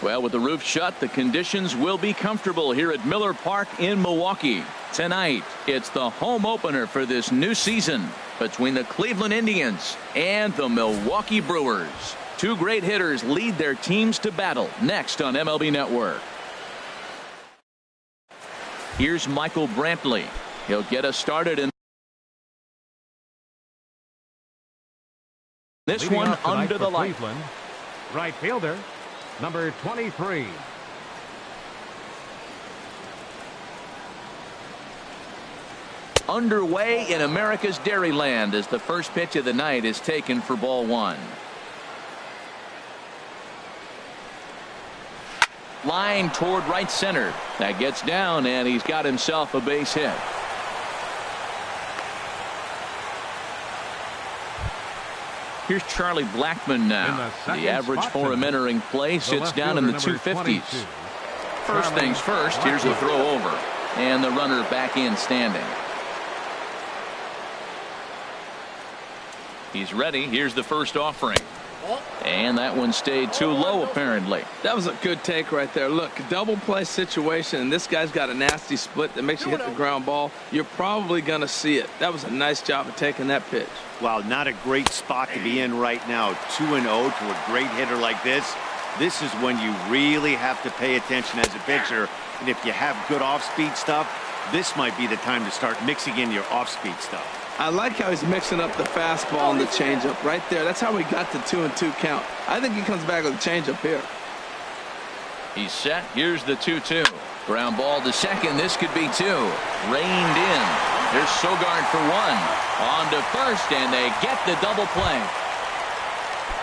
Well, with the roof shut, the conditions will be comfortable here at Miller Park in Milwaukee. Tonight, it's the home opener for this new season between the Cleveland Indians and the Milwaukee Brewers. Two great hitters lead their teams to battle next on MLB Network. Here's Michael Brantley. He'll get us started in this one under the light. Cleveland, right fielder, number 23. Underway in America's Dairyland as the first pitch of the night is taken for ball one. Line toward right center. That gets down, and he's got himself a base hit. Here's Charlie Blackmon now. The average for him entering play sits down in the 250s. First things first, here's a throw over. And the runner back in standing. He's ready. Here's the first offering. And that one stayed too low, apparently. That was a good take right there. Look, double play situation, and this guy's got a nasty split that makes you hit the ground ball. You're probably going to see it. That was a nice job of taking that pitch. Wow, not a great spot to be in right now. 2-0 to a great hitter like this. This is when you really have to pay attention as a pitcher. And if you have good off-speed stuff, this might be the time to start mixing in your off-speed stuff. I like how he's mixing up the fastball and the changeup right there. That's how we got the 2-2 count. I think he comes back with a changeup here. He's set. Here's the 2-2. Ground ball to second. This could be two. Reined in. There's Sogard for one. On to first, and they get the double play.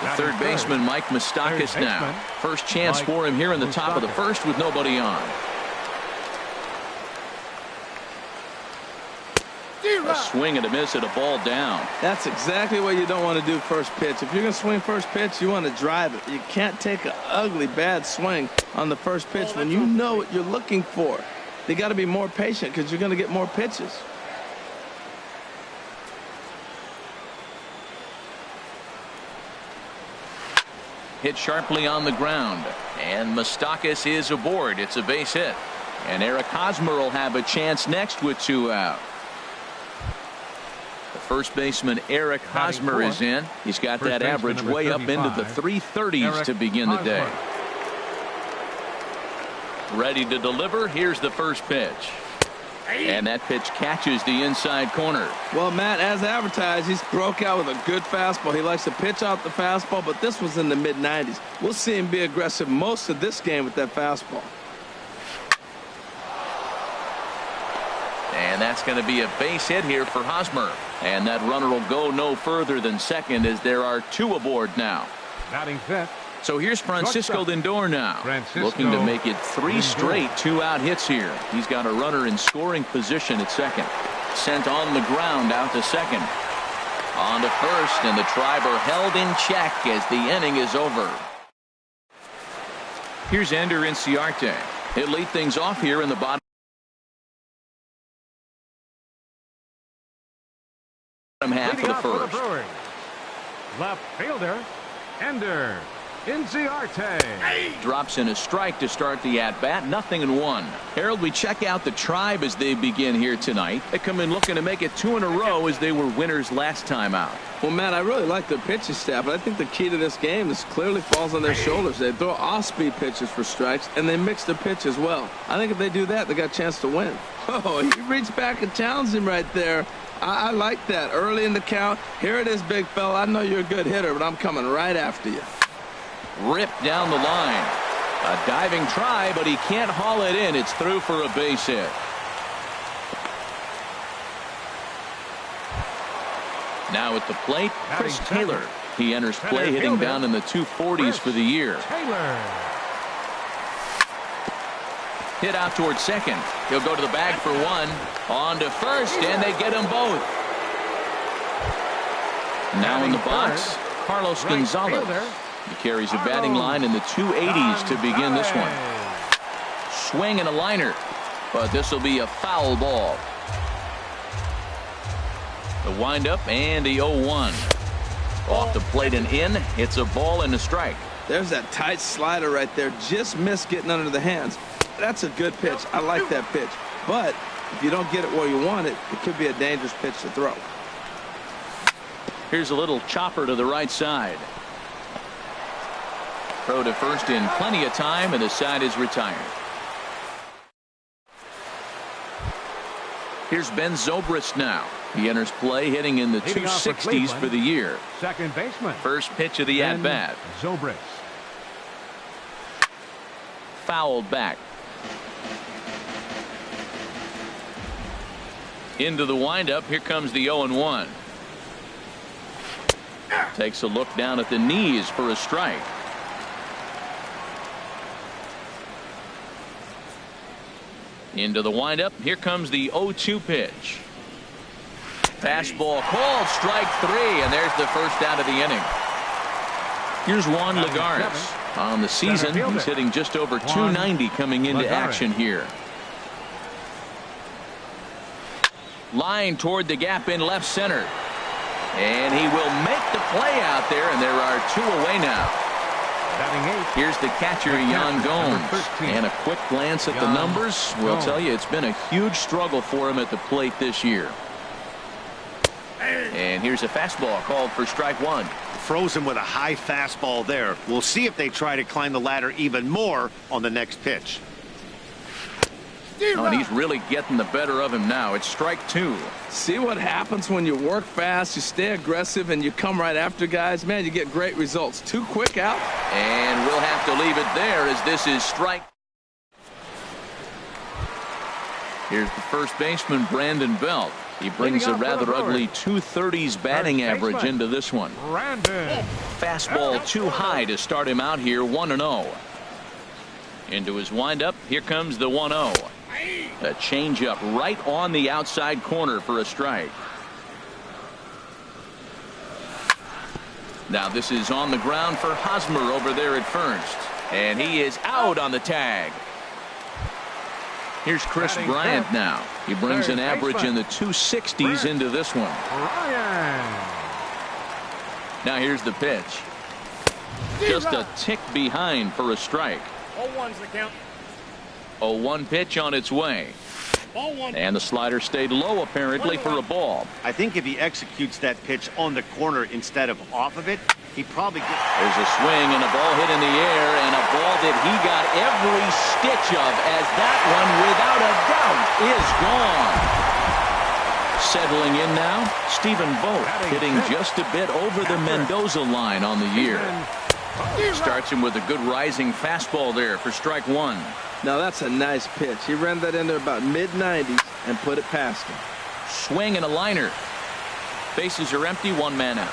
The third baseman, Mike Moustakas now. First chance for him here in the top of the first with nobody on. A swing and a miss at a ball down. That's exactly what you don't want to do first pitch. If you're going to swing first pitch, you want to drive it. You can't take an ugly, bad swing on the first pitch when you know what you're looking for. You got to be more patient because you're going to get more pitches. Hit sharply on the ground. And Moustakas is aboard. It's a base hit. And Eric Hosmer will have a chance next with two out. First baseman Eric Hosmer is in. He's got that average way up into the 330s to begin the day. Ready to deliver. Here's the first pitch. And that pitch catches the inside corner. Well, Matt, as advertised, he's broke out with a good fastball. He likes to pitch out the fastball, but this was in the mid-90s. We'll see him be aggressive most of this game with that fastball. And that's going to be a base hit here for Hosmer. And that runner will go no further than second as there are two aboard now. Batting fifth. So here's Francisco Lindor now. Looking to make it three straight two-out hits here. He's got a runner in scoring position at second. Sent on the ground out to second. On to first, and the Triber held in check as the inning is over. Here's Ender Inciarte. He'll lead things off here in the bottom half of the first. Left fielder, Ender Inciarte. Drops in a strike to start the at-bat. 0-1. Harold, we check out the Tribe as they begin here tonight. They come in looking to make it two in a row as they were winners last time out. Well, Matt, I really like their pitching staff, but I think the key to this game is clearly falls on their shoulders. They throw off-speed pitches for strikes, and they mix the pitch as well. I think if they do that, they got a chance to win. Oh, he reached back and challenged him right there. I like that. Early in the count. Here it is, big fella. I know you're a good hitter, but I'm coming right after you. Ripped down the line. A diving try, but he can't haul it in. It's through for a base hit. Now at the plate, Chris Taylor. He enters play hitting down in the 240s for the year. Hit out towards second. He'll go to the bag for one. On to first, and they get them both. Now in the box, Carlos Gonzalez. He carries a batting line in the 280s to begin this one. Swing and a liner, but this will be a foul ball. The windup and the 0-1. Off the plate and in. It's a ball and a strike. There's that tight slider right there. Just missed getting under the hands. That's a good pitch. I like that pitch. But if you don't get it where you want it, it could be a dangerous pitch to throw. Here's a little chopper to the right side. Throw to first in plenty of time, and the side is retired. Here's Ben Zobrist now. He enters play hitting in the 260s for the year. Second baseman. First pitch of the at-bat. Zobrist. Fouled back. Into the windup. Here comes the 0-1. Takes a look down at the knees for a strike. Into the windup. Here comes the 0-2 pitch. Fastball called, strike 3, and there's the first out of the inning. Here's Juan Lagares. On the season, he's hitting just over 290 coming into action here. Line toward the gap in left center. And he will make the play out there, and there are 2 away now. Here's the catcher, Yan Gomes. And a quick glance at the numbers will tell you it's been a huge struggle for him at the plate this year. And here's a fastball called for strike 1. Froze him with a high fastball there. We'll see if they try to climb the ladder even more on the next pitch. Oh, and he's really getting the better of him now. It's strike 2. See what happens when you work fast, you stay aggressive, and you come right after guys? Man, you get great results. 2 quick out. And we'll have to leave it there as this is strike. Here's the first baseman, Brandon Belt. He brings a rather ugly 230s batting average into this one. Fastball too high to start him out here, 1-0. Into his windup. Here comes the 1-0. A changeup right on the outside corner for a strike. Now this is on the ground for Hosmer over there at first. And he is out on the tag. Here's Chris Bryant now. He brings an average in the 260s into this one. Now here's the pitch. Just a tick behind for a strike. 0-1's the count. 0-1 pitch on its way. And the slider stayed low apparently for a ball. I think if he executes that pitch on the corner instead of off of it, he probably gets. There's a swing and a ball hit in the air, and a ball that he got every stitch of, as that one without a doubt is gone. Settling in now, Stephen Vogt hitting just a bit over the Mendoza line on the year. Starts him with a good rising fastball there for strike 1. Now that's a nice pitch. He ran that in there about mid-90s and put it past him. Swing and a liner. Bases are empty, 1 man out.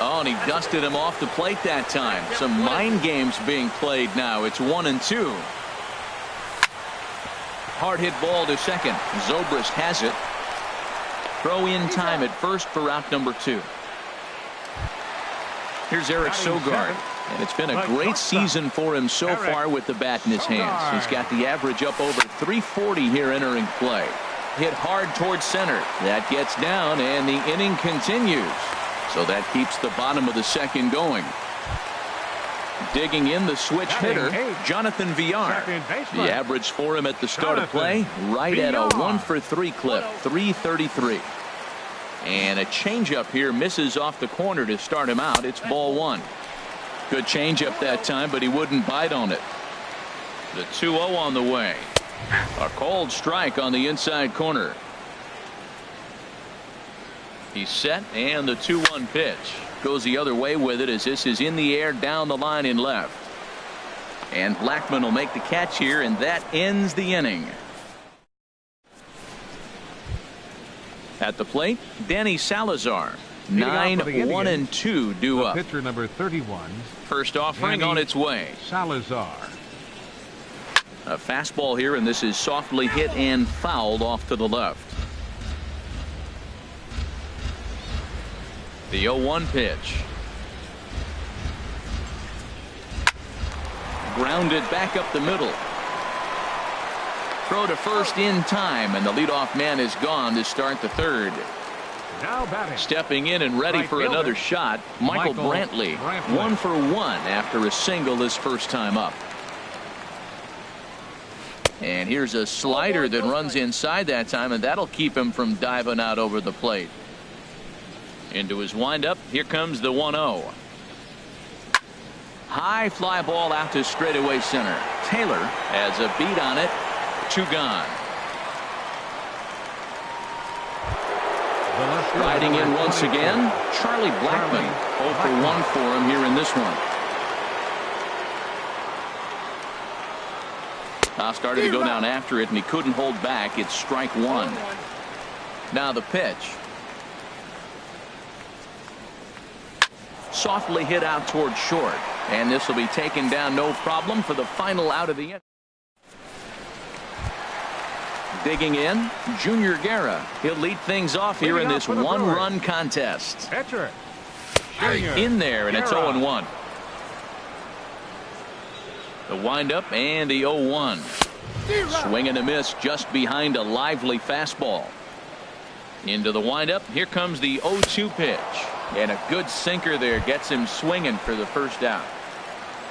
Oh, and he dusted him off the plate that time. Some mind games being played now. It's 1-2. Hard hit ball to second. Zobrist has it. Throw in time at first for out number 2. Here's Eric Sogard. And it's been a great season for him so far with the bat in his hands. He's got the average up over 340 here entering play. Hit hard towards center. That gets down, and the inning continues. So that keeps the bottom of the second going. Digging in the switch hitter, Jonathan Villar. The average for him at the start of play, right at a 1-for-3 clip, 333. And a changeup here misses off the corner to start him out. It's ball 1. Good changeup that time, but he wouldn't bite on it. The 2-0 on the way. A cold strike on the inside corner. He's set, and the 2-1 pitch goes the other way with it as this is in the air down the line in left. And Blackmon will make the catch here, and that ends the inning. At the plate, Danny Salazar. 9-1-2 due up. Pitcher number 31. First offering on its way. Salazar. A fastball here, and this is softly hit and fouled off to the left. The 0-1 pitch. Grounded back up the middle. Throw to first in time, and the leadoff man is gone to start the third. Now batting. Stepping in and ready Right for fielder. another shot, Michael Brantley. 1 for 1 after a single his first time up. And here's a slider that runs inside that time, and that'll keep him from diving out over the plate. Into his windup. Here comes the 1-0. High fly ball out to straightaway center. Taylor has a beat on it. 2 gone. Riding in once again, Charlie Blackmon. 0 for 1 for him here in this one. Started to go down after it, and he couldn't hold back. It's strike 1. Now the pitch. Softly hit out towards short, and this will be taken down no problem for the final out of the inning. Digging in, Junior Guerra. He'll lead things off here in this one-run contest. Pitcher. In there, and it's 0-1. The windup and the 0-1. Swing and a miss just behind a lively fastball. Into the windup. Here comes the 0-2 pitch. And a good sinker there gets him swinging for the first out.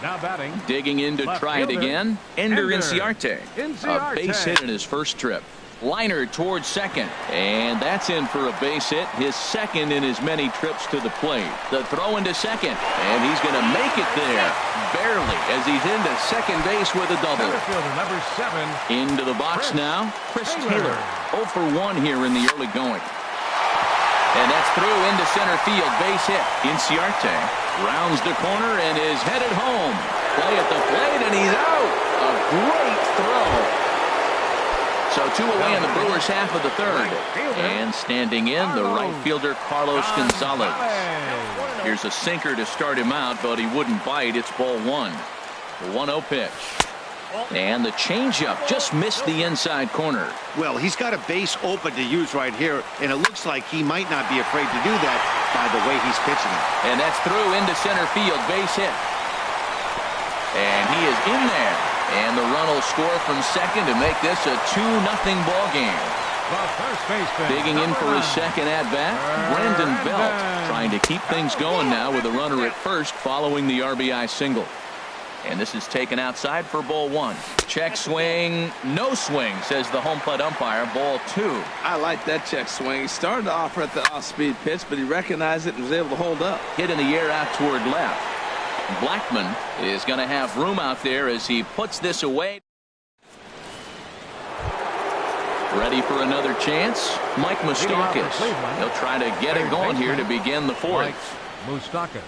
Now batting. Digging in to try it again. Ender Inciarte. A base hit in his first trip. Liner towards second. And that's in for a base hit. His second in his many trips to the plate. The throw into second. And he's going to make it there. Barely, as he's into second base with a double. Number 7. Into the box now. Chris Taylor. 0 for 1 here in the early going. And that's through into center field. Base hit. Inciarte rounds the corner and is headed home. Play at the plate, and he's out. A great throw. So 2 away in the Brewers half of the third. And standing in, the right fielder, Carlos Gonzalez. Here's a sinker to start him out, but he wouldn't bite. It's ball 1. The 1-0 pitch. And the changeup just missed the inside corner. Well, he's got a base open to use right here, and it looks like he might not be afraid to do that by the way he's pitching it. And that's through into center field. Base hit. And he is in there. And the run will score from second to make this a 2-0 ball game. Digging in for his second at-bat, Brandon Belt, trying to keep things going now with a runner at first following the RBI single. And this is taken outside for ball 1. Check swing, no swing, says the home plate umpire. Ball 2. I like that check swing. He started to offer at the off-speed pitch, but he recognized it and was able to hold up. Hit in the air out toward left. Blackmon is going to have room out there as he puts this away. Ready for another chance. Mike Moustakas. He'll try to get it going here to begin the 4th. Moustakas.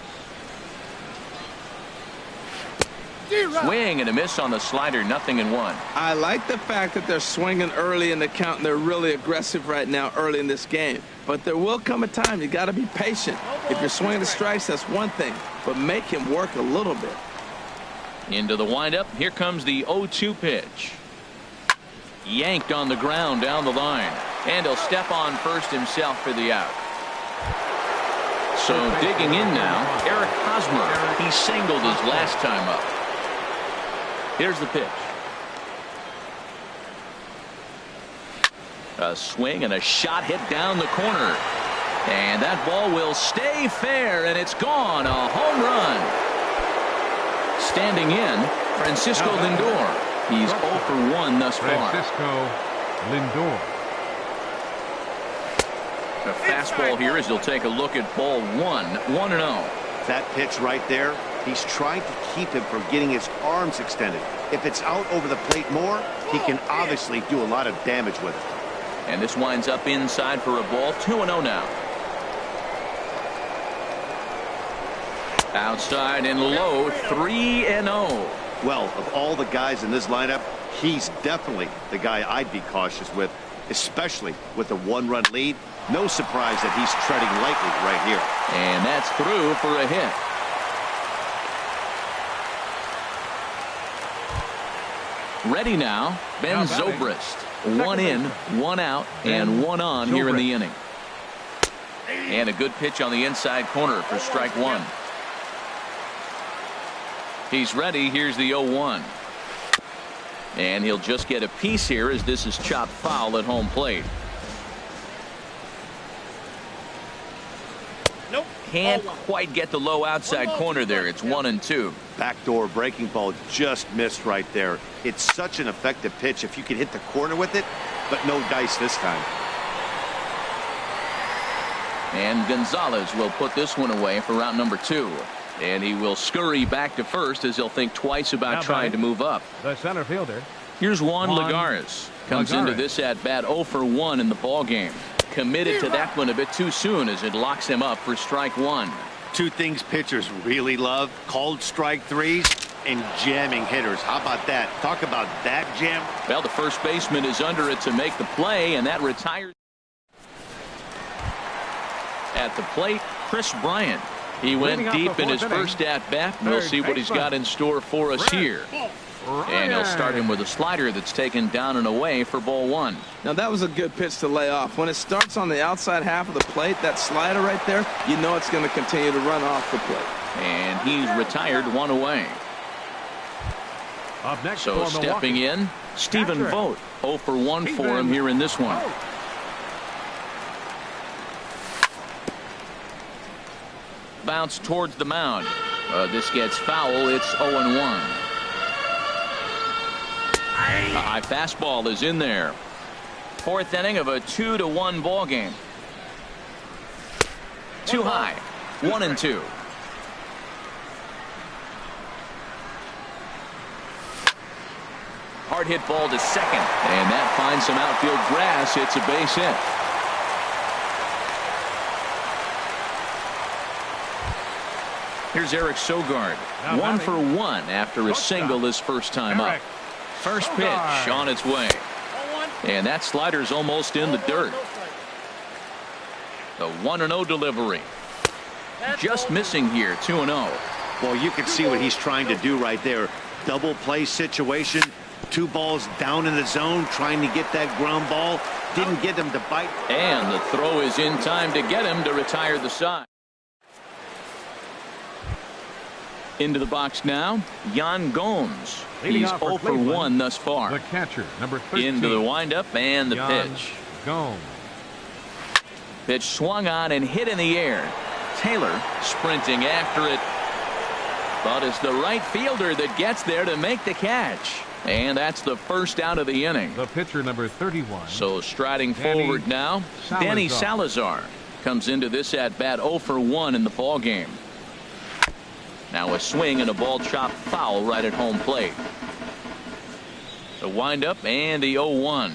Swing and a miss on the slider. 0-1. I like the fact that they're swinging early in the count, and they're really aggressive right now early in this game. But there will come a time you got to be patient. If you're swinging the strikes, that's one thing, but make him work a little bit. Into the windup. Here comes the 0-2 pitch. Yanked on the ground down the line, and he'll step on first himself for the out. So digging in now, Eric Hosmer. He singled his last time up. Here's the pitch. A swing and a shot hit down the corner. And that ball will stay fair, and it's gone. A home run. Standing in, Francisco Lindor. He's 0 for 1 thus far. Francisco Lindor. A fastball here as he'll take a look at ball 1. 1-0. That pitch right there, he's trying to keep him from getting his arms extended. If it's out over the plate more, he can obviously do a lot of damage with it. And this winds up inside for a ball. 2-0 now. Outside and low. 3-0. Well, of all the guys in this lineup, he's definitely the guy I'd be cautious with, especially with a 1-run lead. No surprise that he's treading lightly right here. And that's through for a hit. Ready now, Ben Zobrist. 1 in, 1 out, and 1 on here in the inning. And a good pitch on the inside corner for strike 1. He's ready. Here's the 0-1. And he'll just get a piece here as this is chopped foul at home plate. can't quite get the low outside corner there. It's 1-2. Backdoor breaking ball just missed right there. It's such an effective pitch if you can hit the corner with it, but no dice this time. And Gonzalez will put this one away for route number 2. And he will scurry back to first as he'll think twice about trying to move up. The center fielder. Here's Juan Lagares. Comes into this at-bat 0 for 1 in the ball game. Committed to that one a bit too soon as it locks him up for strike 1. Two things pitchers really love: called strike threes and jamming hitters. How about that? Talk about that jam. Well, the first baseman is under it to make the play, and that retires. At the plate, Chris Bryant. He went deep in his first at-bat, and we'll see what he's got in store for us here. And he'll start him with a slider that's taken down and away for ball 1. Now, that was a good pitch to lay off. When it starts on the outside half of the plate, that slider right there, you know it's going to continue to run off the plate. And he's retired 1 away. Up next So stepping in, Stephen Vogt. 0 for 1 for him here in this one. Bounce towards the mound. This gets foul. It's 0-1. A high fastball is in there. 4th inning of a 2-1 ball game. Too high. 1-2. Hard hit ball to second, and that finds some outfield grass. It's a base hit. Here's Eric Sogard. 1 for 1 after a single his first time up. First pitch on its way. And that slider's almost in the dirt. The 1-0 delivery. Just missing here, 2-0. Well, you can see what he's trying to do right there. Double play situation. 2 balls down in the zone, trying to get that ground ball. Didn't get him to bite. And the throw is in time to get him to retire the side. Into the box now, Yan Gomes. He's 0 for 1 thus far. The catcher, number 13. Into the windup and the pitch. Gomes. Pitch swung on and hit in the air. Taylor sprinting after it. But it's the right fielder that gets there to make the catch. And that's the first out of the inning. The pitcher, number 31. So striding forward now, Danny Salazar comes into this at-bat 0 for 1 in the ball game. Now a swing and a ball chopped foul right at home plate. The windup and the 0-1.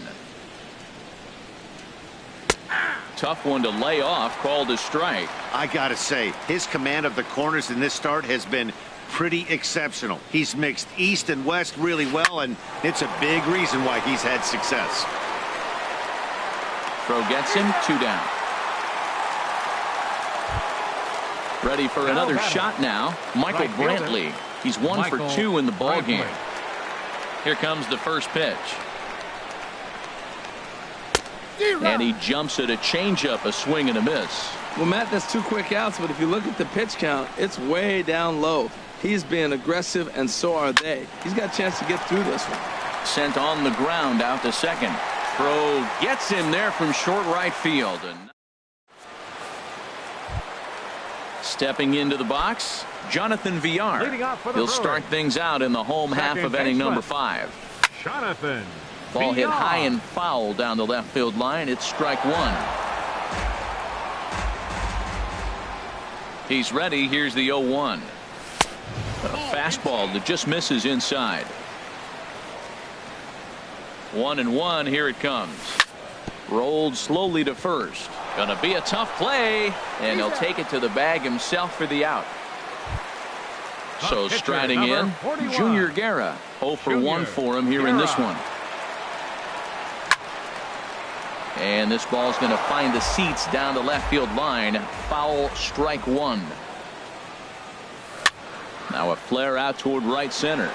Tough one to lay off, called a strike. I gotta say, his command of the corners in this start has been pretty exceptional. He's mixed east and west really well, and it's a big reason why he's had success. Throw gets him, 2 down. Ready for another shot now. Michael Brantley. He's 1 for 2 in the ball game. Here comes the first pitch. And he jumps at a changeup, a swing and a miss. Well, Matt, that's 2 quick outs, but if you look at the pitch count, it's way down low. He's being aggressive, and so are they. He's got a chance to get through this one. Sent on the ground out to second. Throw gets him there from short right field. And stepping into the box, Jonathan Villar. He'll start things out in the home half of inning number 5. Jonathan. Ball hit high and foul down the left field line. It's strike 1. He's ready. Here's the 0-1. A fastball that just misses inside. 1-1. Here it comes. Rolled slowly to first. Gonna be a tough play, and he'll take it to the bag himself for the out. So striding in, Junior Guerra. 0 for 1 for him here in this one. And this ball's going to find the seats down the left field line. Foul, strike 1. Now a flare out toward right center.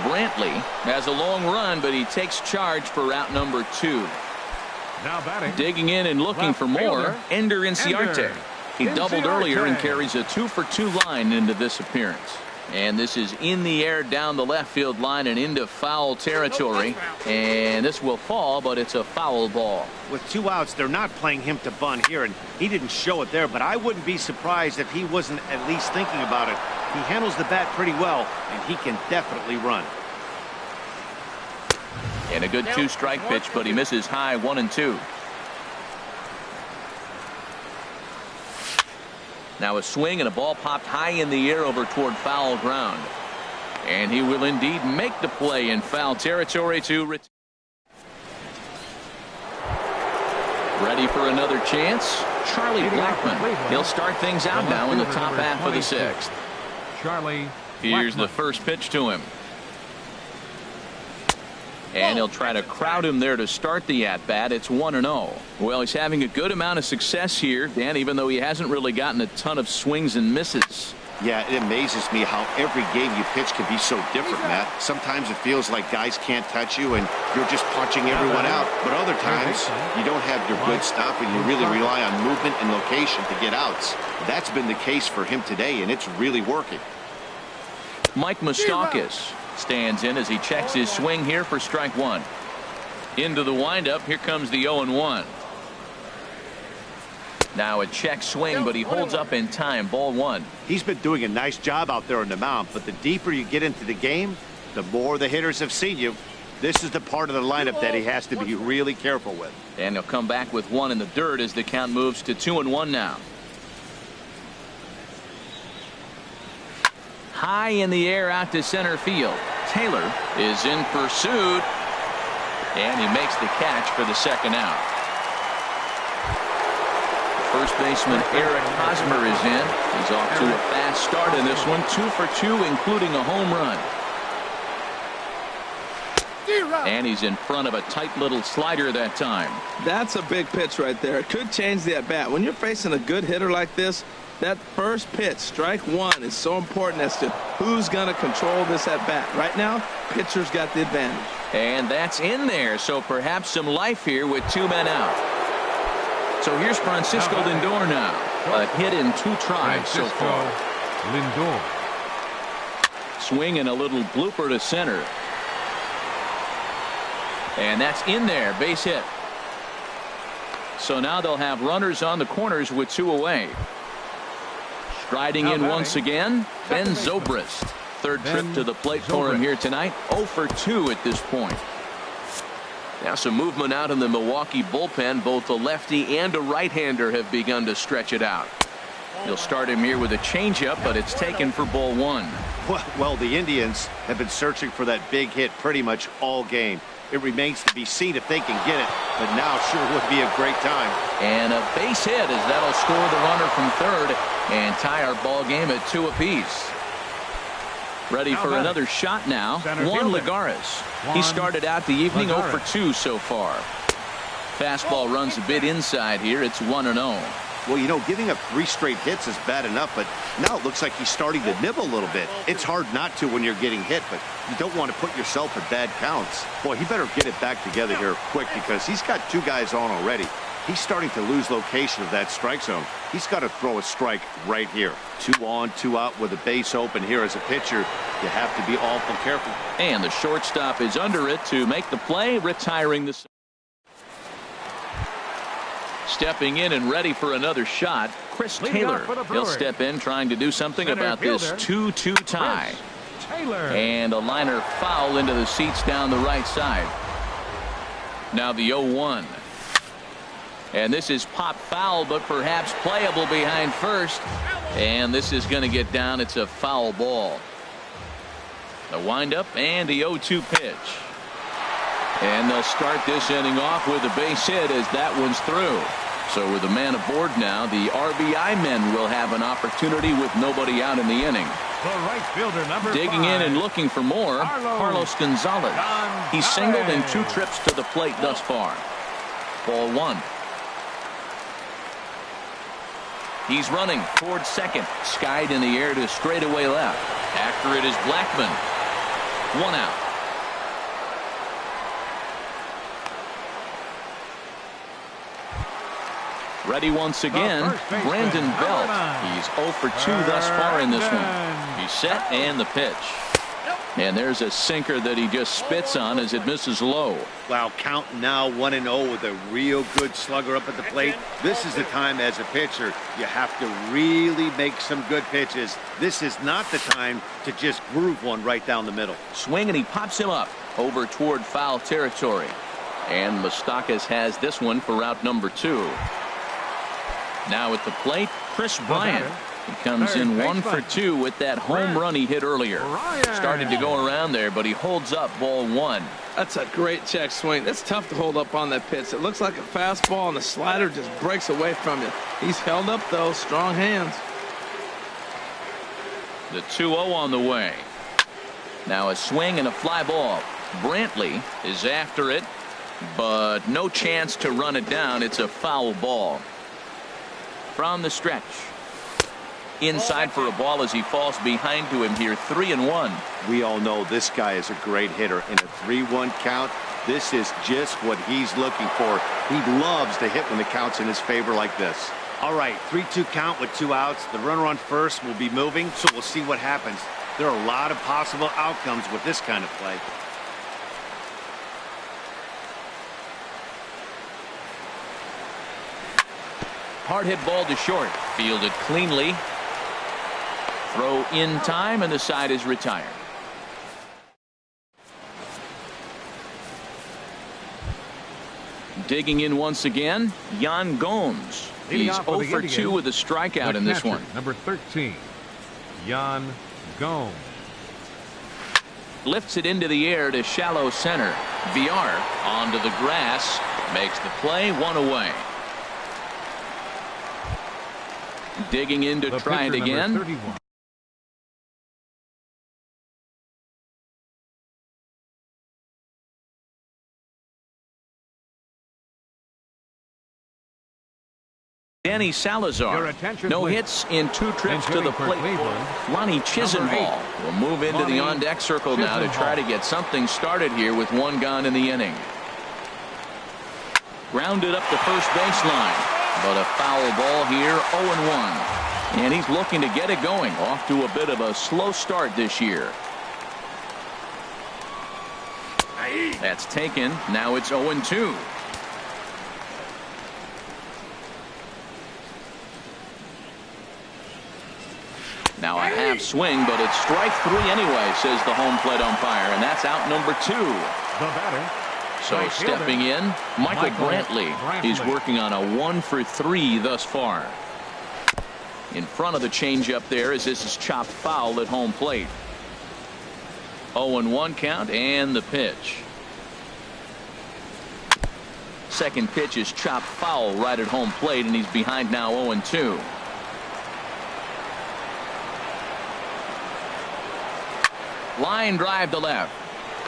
Brantley has a long run, but he takes charge for route number 2. Now batting. Digging in and looking for more, Ender Inciarte. He doubled earlier and carries a 2 for 2 line into this appearance. And this is in the air down the left field line and into foul territory. And this will fall, but it's a foul ball. With 2 outs, they're not playing him to bunt here, and he didn't show it there, but I wouldn't be surprised if he wasn't at least thinking about it. He handles the bat pretty well, and he can definitely run. And a good 2-strike pitch, but he misses high 1-2. Now a swing and a ball popped high in the air over toward foul ground. And he will indeed make the play in foul territory to return. Ready for another chance. Charlie Blackmon. He'll start things out now in the top half of the 6th. Charlie. Here's the first pitch to him. And he'll try to crowd him there to start the at-bat. It's 1-0. Well, he's having a good amount of success here, Dan, even though he hasn't really gotten a ton of swings and misses. Yeah, it amazes me how every game you pitch can be so different, Matt. Sometimes it feels like guys can't touch you and you're just punching everyone out. But other times, you don't have your good stuff and you really rely on movement and location to get outs. That's been the case for him today, and it's really working. Mike Moustakas stands in as he checks his swing here for strike 1. Into the windup. Here comes the 0-1. Now a check swing, but he holds up in time. Ball 1. He's been doing a nice job out there on the mound, but the deeper you get into the game, the more the hitters have seen you. This is the part of the lineup that he has to be really careful with. And he'll come back with 1 in the dirt as the count moves to 2-1 now. High in the air out to center field. Taylor is in pursuit, and he makes the catch for the second out. First baseman Eric Hosmer is in. He's off to a fast start in this one. 2 for 2, including a home run. And he's in front of a tight little slider that time. That's a big pitch right there. It could change the at-bat. When you're facing a good hitter like this, that first pitch, strike 1, is so important as to who's going to control this at-bat. Right now, pitcher's got the advantage. And that's in there, so perhaps some life here with 2 men out. So here's Francisco Lindor now. A hit in 2 tries so far. Lindor. Swing and a little blooper to center. And that's in there, base hit. So now they'll have runners on the corners with 2 away. Striding in once again, Ben Zobrist. Third trip to the plate for him here tonight. 0 for 2 at this point. Now some movement out in the Milwaukee bullpen. Both a lefty and a right-hander have begun to stretch it out. He'll start him here with a changeup, but it's taken for ball 1. Well, the Indians have been searching for that big hit pretty much all game. It remains to be seen if they can get it, but now sure would be a great time. And a base hit as that'll score the runner from third and tie our ball game at 2 apiece. Ready for another shot now. Juan Lagares. He started out the evening 0 for 2 so far. Fastball runs a bit inside here. It's 1-0. Well, you know, giving up 3 straight hits is bad enough, but now it looks like he's starting to nibble a little bit. It's hard not to when you're getting hit, but you don't want to put yourself at bad counts. Boy, he better get it back together here quick because he's got 2 guys on already. He's starting to lose location of that strike zone. He's got to throw a strike right here. 2 on, 2 out with a base open here as a pitcher. You have to be awful careful. And the shortstop is under it to make the play, retiring the... Stepping in and ready for another shot, Chris Taylor. He'll step in trying to do something about this 2-2 tie. And a liner foul into the seats down the right side. Now the 0-1. And this is pop foul, but perhaps playable behind first. And this is going to get down. It's a foul ball. The windup and the 0-2 pitch. And they'll start this inning off with a base hit as that one's through. So with a man aboard now, the RBI men will have an opportunity with nobody out in the inning. The right fielder, number Digging 5. in and looking for more, Carlos Gonzalez. He's singled in 2 trips to the plate thus far. Ball 1. He's running towards second. Skied in the air to straightaway left. After it is Blackmon. 1 out. Ready once again, Brandon Belt. He's 0 for 2 thus far in this one. He's set and the pitch. And there's a sinker that he just spits on as it misses low. Wow, count now 1-0 with a real good slugger up at the plate. This is the time as a pitcher you have to really make some good pitches. This is not the time to just groove one right down the middle. Swing, and he pops him up over toward foul territory. And Moustakas has this one for out number 2. Now at the plate, Chris Bryant. He comes in 1 for 2 with that home run he hit earlier. Started to go around there, but he holds up ball 1. That's a great check swing. It's tough to hold up on that pitch. It looks like a fastball, and the slider just breaks away from you. He's held up, though. Strong hands. The 2-0 on the way. Now a swing and a fly ball. Brantley is after it, but no chance to run it down. It's a foul ball. From the stretch. Inside for a ball as he falls behind to him here. 3-1. We all know this guy is a great hitter. In a 3-1 count, this is just what he's looking for. He loves to hit when the count's in his favor like this. All right, 3-2 count with 2 outs. The runner on first will be moving, so we'll see what happens. There are a lot of possible outcomes with this kind of play. Hard hit ball to short. Fielded cleanly. Throw in time, and the side is retired. Digging in once again, Yan Gomes. He's 0 for 2 with a strikeout in this one. Number 13, Yan Gomes. Lifts it into the air to shallow center. VR onto the grass. Makes the play, 1 away. Digging in to try it again. Danny Salazar. No hits in 2 trips to the plate. Lonnie Chisenhall will move into the on-deck circle now to try to get something started here with 1 gone in the inning. Grounded up the first baseline, but a foul ball here, 0-1. And he's looking to get it going. Off to a bit of a slow start this year. That's taken. Now it's 0-2. Now a half swing, but it's strike 3 anyway, says the home plate umpire, and that's out number 2. The batter. So stepping in, Michael Brantley. He's working on a 1 for 3 thus far. In front of the changeup there as this is chopped foul at home plate. 0-1 count and the pitch. Second pitch is chopped foul right at home plate, and he's behind now 0-2. Line drive to left.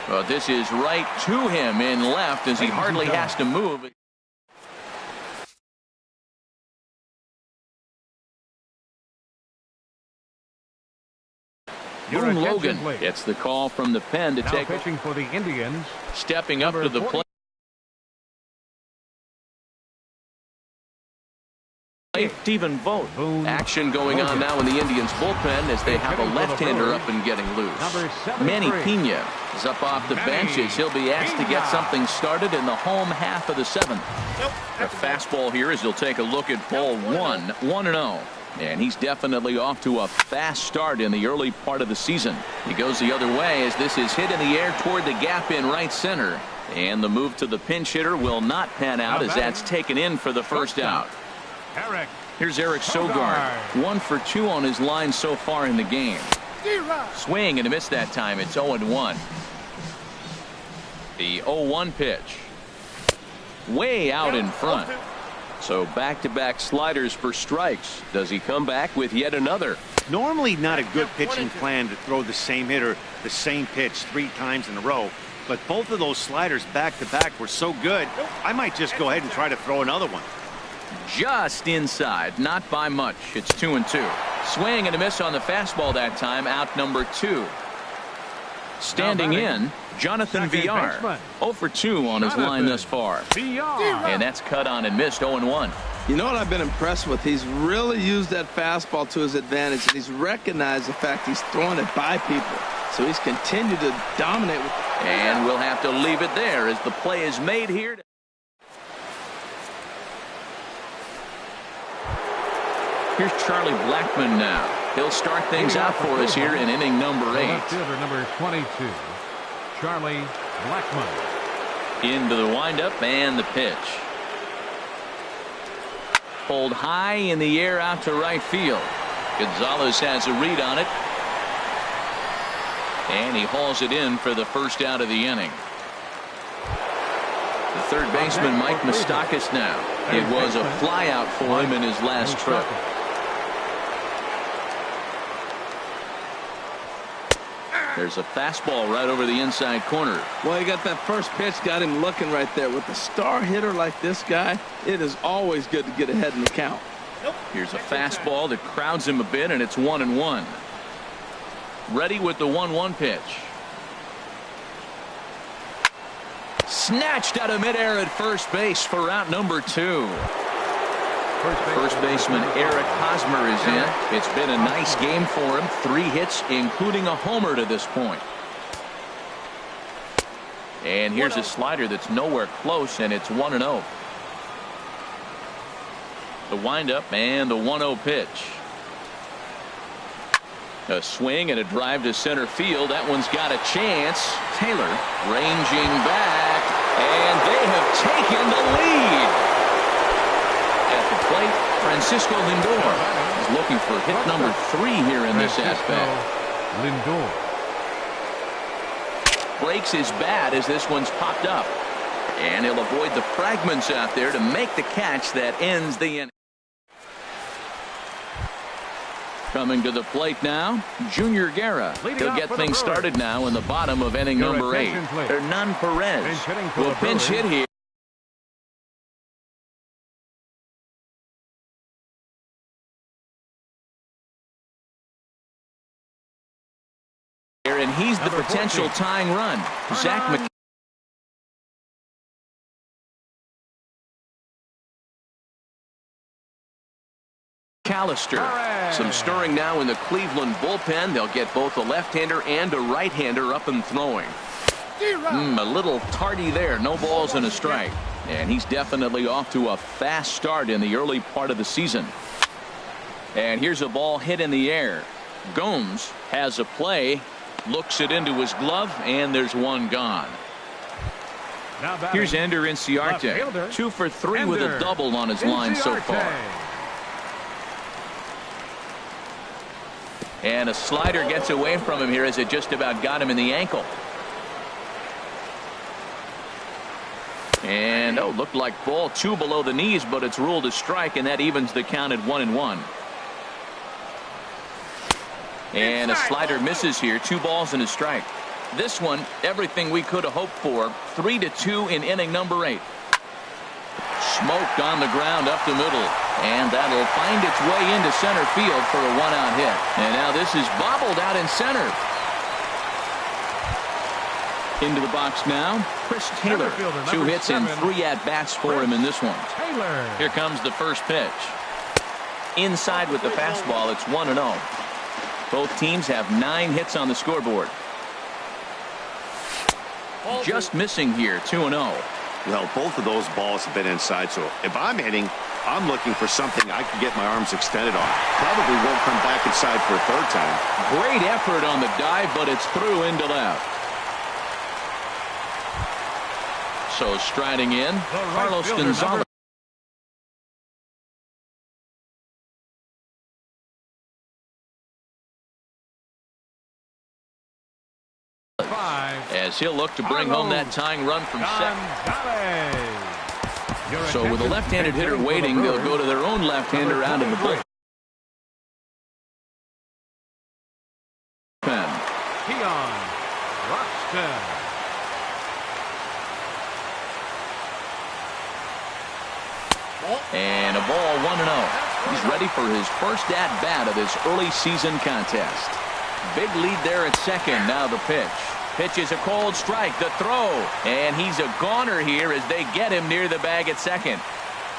Well, this is right to him in left as he hardly has to move. Boone Logan gets the call from the pen to take. Pitching for the Indians. Stepping up to the plate. Stephen Vogt. Action going on now in the Indians bullpen as they have a left-hander up and getting loose. Manny Pena is up off the bench as he'll be asked to get something started in the home half of the 7th. A fastball here as he'll take a look at ball 1, 1-0. And he's definitely off to a fast start in the early part of the season. He goes the other way as this is hit in the air toward the gap in right center. And the move to the pinch hitter will not pan out as that's taken in for the first out. Here's Eric Sogard. 1 for 2 on his line so far in the game. Swing and a miss that time. It's 0-1. The 0-1 pitch. Way out in front. So back-to-back sliders for strikes. Does he come back with yet another? Normally not a good pitching plan to throw the same hitter the same pitch 3 times in a row. But both of those sliders back-to-back were so good, I might just go ahead and try to throw another one. Just inside, not by much. It's 2-2. Swing and a miss on the fastball that time. Out number 2. Standing in, Jonathan VR. 0 for 2 on his line thus far. And that's cut on and missed. 0-1. You know what I've been impressed with? He's really used that fastball to his advantage, and he's recognized the fact he's throwing it by people. So he's continued to dominate with it. And we'll have to leave it there as the play is made here. Here's Charlie Blackmon now. He'll start things out for us here in inning number 8. Left fielder number 22, Charlie Blackmon. Into the windup and the pitch. Pulled high in the air out to right field. Gonzalez has a read on it. And he hauls it in for the first out of the inning. The third baseman, Mike Moustakas now. It was a flyout for him in his last trip. There's a fastball right over the inside corner. Well, he got that first pitch, got him looking right there. With a star hitter like this guy, it is always good to get ahead in the count. Here's a fastball that crowds him a bit, and it's 1-1. Ready with the 1-1 pitch. Snatched out of midair at first base for out number 2. First baseman Eric Hosmer is in. It's been a nice game for him. 3 hits, including a homer to this point. And here's a slider that's nowhere close, and it's 1-0. The windup and the 1-0 pitch. A swing and a drive to center field. That one's got a chance. Taylor ranging back, and they have taken the lead. At the plate, Francisco Lindor is looking for hit number 3 here in this at-bat. Lindor Breaks his bat as this one's popped up. And he'll avoid the fragments out there to make the catch that ends the inning. Coming to the plate now, Junior Guerra. He'll get things started now in the bottom of inning number 8. Hernan Perez will pinch hit here. And he's the potential tying run. Zach McAllister. Some stirring now in the Cleveland bullpen. They'll get both a left-hander and a right-hander up and throwing. A little tardy there. No balls and a strike. And he's definitely off to a fast start in the early part of the season. And here's a ball hit in the air. Gomes has a play. Looks it into his glove, and there's one gone. Here's Ender Inciarte. 2 for 3 with a double on his line so far. And a slider gets away from him here as it just about got him in the ankle. And looked like ball 2 below the knees, but it's ruled a strike, and that evens the count at 1-1. And a slider misses here. 2 balls and a strike. This one, everything we could have hoped for. 3-2 in inning number 8. Smoked on the ground up the middle. And that'll find its way into center field for a 1-out hit. And now this is bobbled out in center. Into the box now, Chris Taylor. 2 hits and 3 at-bats for him in this one. Here comes the first pitch. Inside with the fastball, it's 1-0. Both teams have 9 hits on the scoreboard. Just missing here, 2-0. Well, both of those balls have been inside, so if I'm hitting, I'm looking for something I can get my arms extended on. Probably won't come back inside for a 3rd time. Great effort on the dive, but it's through into left. So striding in, Carlos Gonzalez. As he'll look to bring home that tying run from second. So with a left-handed hitter waiting, they'll go to their own left-hander out of the bullpen. And a ball 1-0. He's ready for his first at-bat of this early season contest. Big lead there at second. Now the pitch. Pitch is a cold strike. The throw. And he's a goner here as they get him near the bag at second.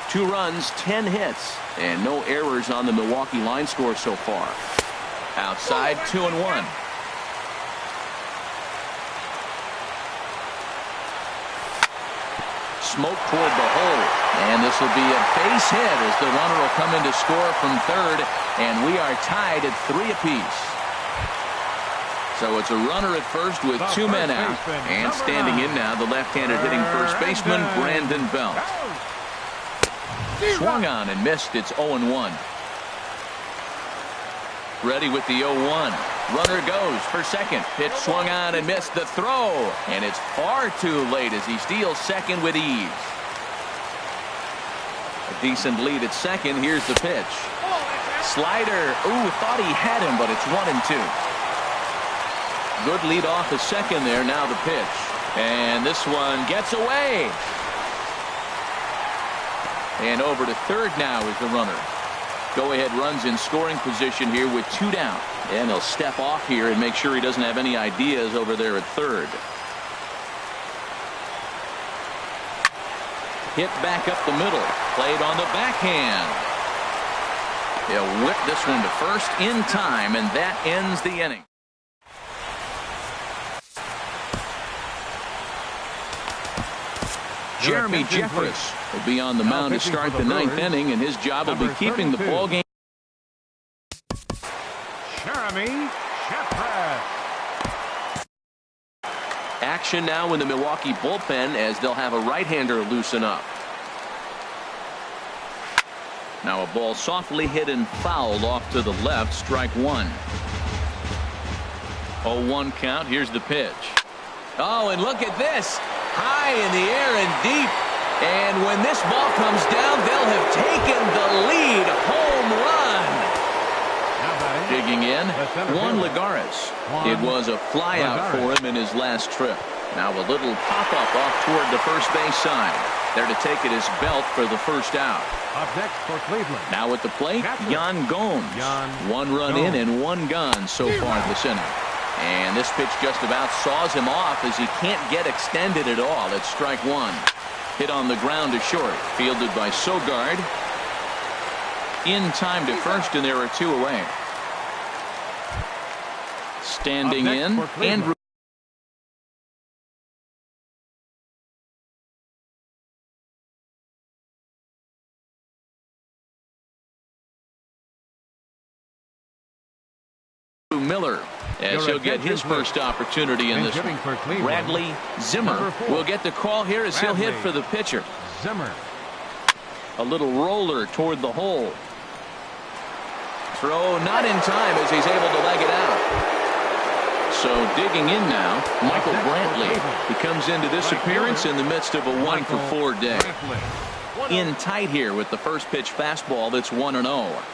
2 runs, 10 hits, and no errors on the Milwaukee line score so far. Outside, 2-1. Smoke toward the hole, and this will be a base hit as the runner will come in to score from third, and we are tied at 3 apiece. So it's a runner at first with 2 men out, and standing in now the left-handed hitting first baseman Brandon Belt. Swung on and missed. It's 0-1. Ready with the 0-1. Runner goes for second. Pitch swung on and missed the throw. And it's far too late as he steals second with ease. A decent lead at second. Here's the pitch. Slider. Ooh, thought he had him, but it's 1-2. Good lead off the second there. Now the pitch. And this one gets away. And over to third now is the runner. Go-ahead runs in scoring position here with 2 down. And he'll step off here and make sure he doesn't have any ideas over there at third. Hit back up the middle. Played on the backhand. He'll whip this one to first in time, and that ends the inning. Jeremy Jeffress will be on the mound to start the 9th inning, and his job will be keeping the ball game. Jeremy Jeffress. Action now in the Milwaukee bullpen as they'll have a right-hander loosen up. Now a ball softly hit and fouled off to the left. Strike 1. 0-1 count. Here's the pitch. Oh, and look at this. High in the air and deep. And when this ball comes down, they'll have taken the lead. Home run. Digging in, Juan Lagares. It was a flyout for him in his last trip. Now a little pop-up off toward the first base side. There to take it is Belt for the first out. Up next for Cleveland. Now at the plate, Yan Gomes. 1 run in and 1 gone so far this inning. And this pitch just about saws him off as he can't get extended at all. It's strike 1. Hit on the ground to short. Fielded by Sogard. In time to first, and there are 2 away. Standing in, Andrew. Miller, as he'll get his first opportunity in this one. Bradley Zimmer will get the call here as he'll hit for the pitcher. Zimmer. A little roller toward the hole. Throw not in time as he's able to leg it out. So digging in now, Michael Brantley. He comes into this appearance in the midst of a 1-for-4 day. In tight here with the first pitch fastball that's 1-0.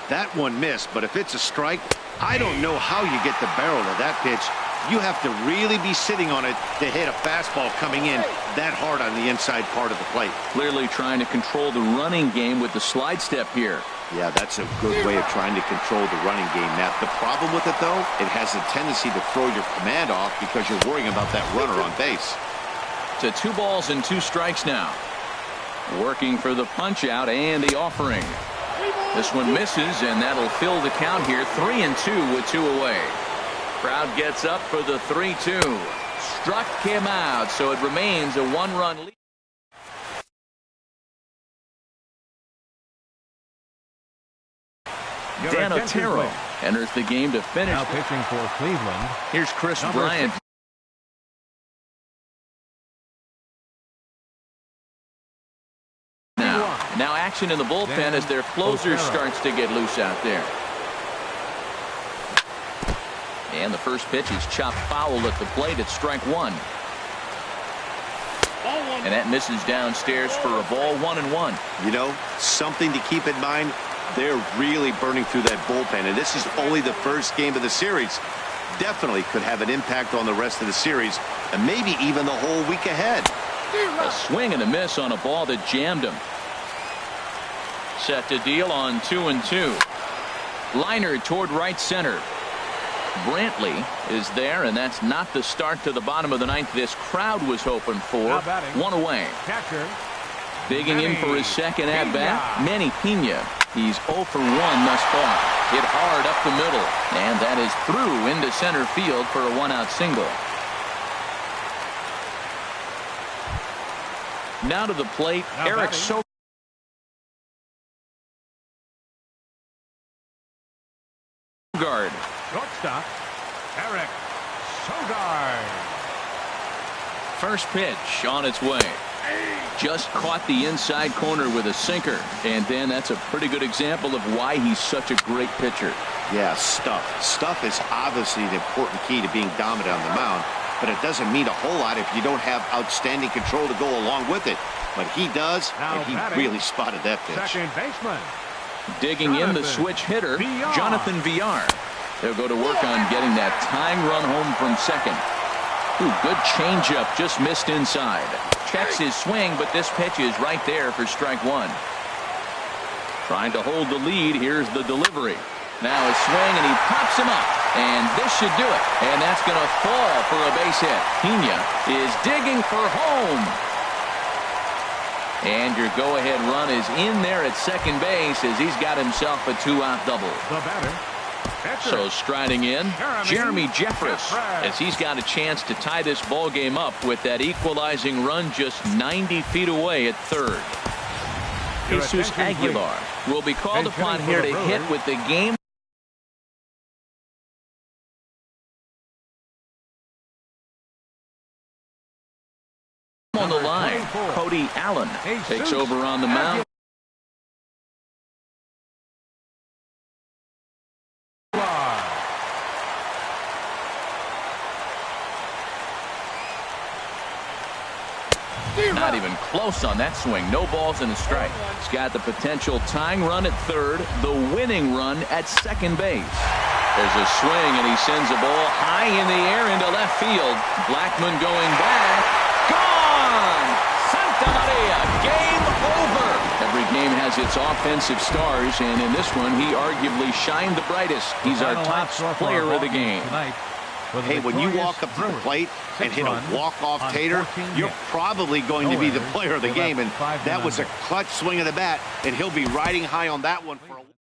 That one missed, but if it's a strike, I don't know how you get the barrel of that pitch. You have to really be sitting on it to hit a fastball coming in that hard on the inside part of the plate. Clearly trying to control the running game with the slide step here. Yeah, that's a good way of trying to control the running game, Matt. The problem with it, though, it has a tendency to throw your command off because you're worrying about that runner on base. To 2 balls and 2 strikes now. Working for the punch out and the offering. This one misses, and that'll fill the count here. 3-2 with 2 away. Crowd gets up for the 3-2. Struck him out, so it remains a 1-run lead. Dan Otero enters the game to finish. Now pitching for Cleveland. Here's Chris Bryant. Now action in the bullpen as their closer starts to get loose out there. And the first pitch is chopped foul at the plate at strike 1. And that misses downstairs for a ball. 1-1. You know, something to keep in mind. They're really burning through that bullpen, and this is only the first game of the series. Definitely could have an impact on the rest of the series, and maybe even the whole week ahead. A swing and a miss on a ball that jammed him. Set to deal on 2-2. Liner toward right center. Brantley is there, and that's not the start to the bottom of the 9th this crowd was hoping for. 1 away. Catcher Digging in for his second at-bat, Manny Pena. He's 0 for 1 thus far. Hit hard up the middle, and that is through into center field for a 1-out single. Now to the plate, Eric Sogard. Shortstop, Eric Sogard. First pitch on its way. Just caught the inside corner with a sinker, and then that's a pretty good example of why he's such a great pitcher. Yeah, stuff. Stuff is obviously the important key to being dominant on the mound, but it doesn't mean a whole lot if you don't have outstanding control to go along with it. But he does, and he really spotted that pitch. Second baseman. Digging in the switch hitter, Jonathan Villar. They'll go to work on getting that tying run home from second. Ooh, good changeup, just missed inside. Checks his swing, but this pitch is right there for strike one. Trying to hold the lead. Here's the delivery. Now a swing, and he pops him up. And this should do it. And that's going to fall for a base hit. Pena is digging for home. And your go-ahead run is in there at second base as he's got himself a 2-out double. The batter. So striding in, Jeremy Jeffress, as he's got a chance to tie this ball game up with that equalizing run just 90 feet away at third. Jesus Aguilar will be called upon here to hit with the game on the line. Cody Allen takes over on the mound. Not even close on that swing. No balls and a strike. He's got the potential tying run at third, the winning run at second base. There's a swing, and he sends a ball high in the air into left field. Blackmon going back. Gone! Santa Maria, game over. Every game has its offensive stars, and in this one, he arguably shined the brightest. He's our top player of the game. Hey, when you walk up to the plate and hit a walk-off tater, you're probably going to be the player of the game, and that was a clutch swing of the bat, and he'll be riding high on that one for a while.